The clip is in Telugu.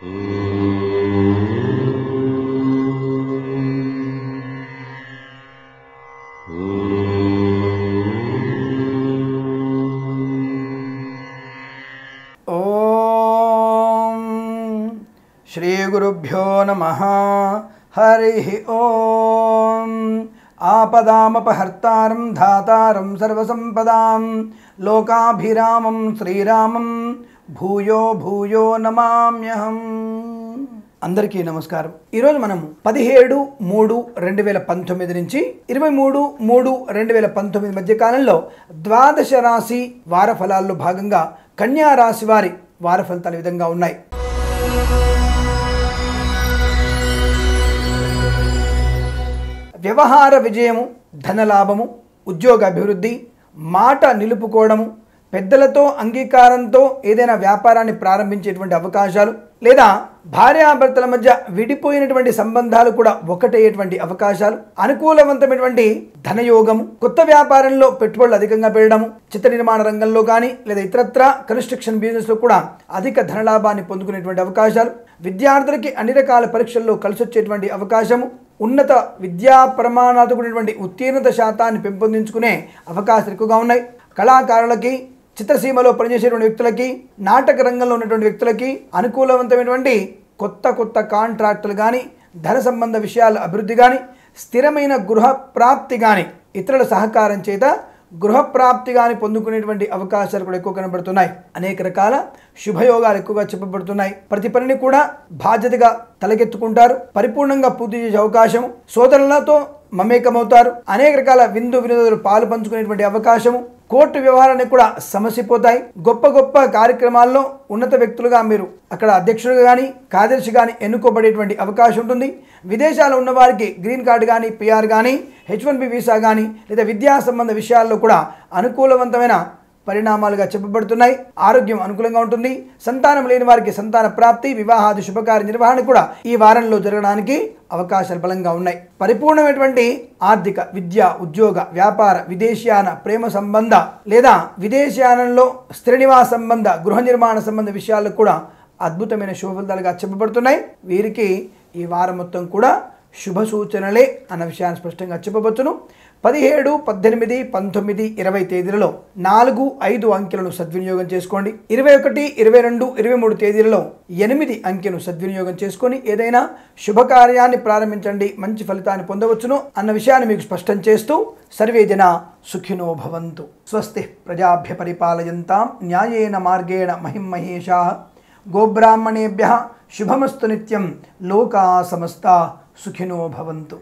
శ్రీ గురుభ్యో నమః. హరి ఓం. ఆపదామపహర్తారం ధాతారం సర్వసంపదాం లోకాభిరామం శ్రీరామం భూయో భూయో నమామ్యహం. అందరికీ నమస్కారం. ఈరోజు మనం 17/3/2019 నుంచి 23/3/2019 మధ్య కాలంలో ద్వాదశ రాశి వార ఫలాల్లో భాగంగా కన్యా రాశి వారి వార ఫలితాలు ఈ విధంగా ఉన్నాయి. వ్యవహార విజయము, ధనలాభము, ఉద్యోగ అభివృద్ధి, మాట నిలుపుకోవడము, పెద్దలతో అంగీకారంతో ఏదైనా వ్యాపారాన్ని ప్రారంభించేటువంటి అవకాశాలు, లేదా భార్యాభర్తల మధ్య విడిపోయినటువంటి సంబంధాలు కూడా ఒకటయ్యేటువంటి అవకాశాలు, అనుకూలవంతమైనటువంటి ధనయోగము, కొత్త వ్యాపారంలో పెట్టుబడులు అధికంగా పెట్టడము, చిత్ర నిర్మాణ రంగంలో కానీ లేదా ఇతరత్ర కన్స్ట్రక్షన్ బిజినెస్లో కూడా అధిక ధనలాభాన్ని పొందుకునేటువంటి అవకాశాలు, విద్యార్థులకి అన్ని రకాల పరీక్షల్లో కలిసొచ్చేటువంటి అవకాశము, ఉన్నత విద్యా ప్రమాణాలతో కూడినటువంటి ఉత్తీర్ణత శాతాన్ని పెంపొందించుకునే అవకాశాలు ఎక్కువగా ఉన్నాయి. కళాకారులకి, చిత్రసీమలో పనిచేసేటువంటి వ్యక్తులకి, నాటక రంగంలో ఉన్నటువంటి వ్యక్తులకి అనుకూలవంతమైనటువంటి కొత్త కాంట్రాక్టులు కానీ, ధన సంబంధ విషయాల అభివృద్ధి కానీ, స్థిరమైన గృహ ప్రాప్తి కానీ, ఇతరుల సహకారం చేత గృహప్రాప్తి కానీ పొందుకునేటువంటి అవకాశాలు కూడా ఎక్కువ కనబడుతున్నాయి. అనేక రకాల శుభయోగాలు ఎక్కువగా చెప్పబడుతున్నాయి. ప్రతి పనిని కూడా బాధ్యతగా తలకెత్తుకుంటారు, పరిపూర్ణంగా పూర్తి చేసే అవకాశం, సోదరులతో మమేకమవుతారు, అనేక రకాల విందు వినోదాలు పాలు పంచుకునేటువంటి అవకాశము, కోర్టు వ్యవహారాన్ని కూడా సమసిపోతాయి. గొప్ప కార్యక్రమాల్లో ఉన్నత వ్యక్తులుగా మీరు అక్కడ అధ్యక్షులుగా కానీ కార్యదర్శి కానీ ఎన్నుకోబడేటువంటి అవకాశం ఉంటుంది. విదేశాల్లో ఉన్న వారికి గ్రీన్ కార్డు కానీ, పిఆర్ కానీ, H1B వీసా కానీ, లేదా విద్యా సంబంధ విషయాల్లో కూడా అనుకూలవంతమైన పరిణామాలుగా చెప్పబడుతున్నాయి. ఆరోగ్యం అనుకూలంగా ఉంటుంది. సంతానం లేని వారికి సంతాన ప్రాప్తి, వివాహాది శుభకార్య నిర్వహణ కూడా ఈ వారంలో జరగడానికి అవకాశాలు బలంగా ఉన్నాయి. పరిపూర్ణమైనటువంటి ఆర్థిక, విద్య, ఉద్యోగ, వ్యాపార, విదేశీయాన, ప్రేమ సంబంధ లేదా విదేశీయానంలో స్థిర నివాస సంబంధ, గృహ నిర్మాణ సంబంధ విషయాలకు కూడా అద్భుతమైన శుభ ఫలితాలుగా చెప్పబడుతున్నాయి. వీరికి ఈ వారం మొత్తం కూడా శుభ సూచనలే అన్న విషయాన్ని స్పష్టంగా చెప్పవచ్చును. 17, 18, 19, 20 తేదీలలో 4, 5 అంకెలను సద్వినియోగం చేసుకోండి. 21, 22, 23 తేదీలలో 8 అంకెను సద్వినియోగం చేసుకొని ఏదైనా శుభకార్యాన్ని ప్రారంభించండి, మంచి ఫలితాన్ని పొందవచ్చును అన్న విషయాన్ని మీకు స్పష్టం చేస్తూ సర్వే జన సుఖినో భవంతు. స్వస్తి ప్రజాభ్య పరిపాలయంతాం న్యాయేన మార్గేణ మహిం మహేషాః. గోబ్రాహ్మణేభ్యః శుభమస్తు నిత్యం. లోకా సమస్తా సుఖినో భవంతు.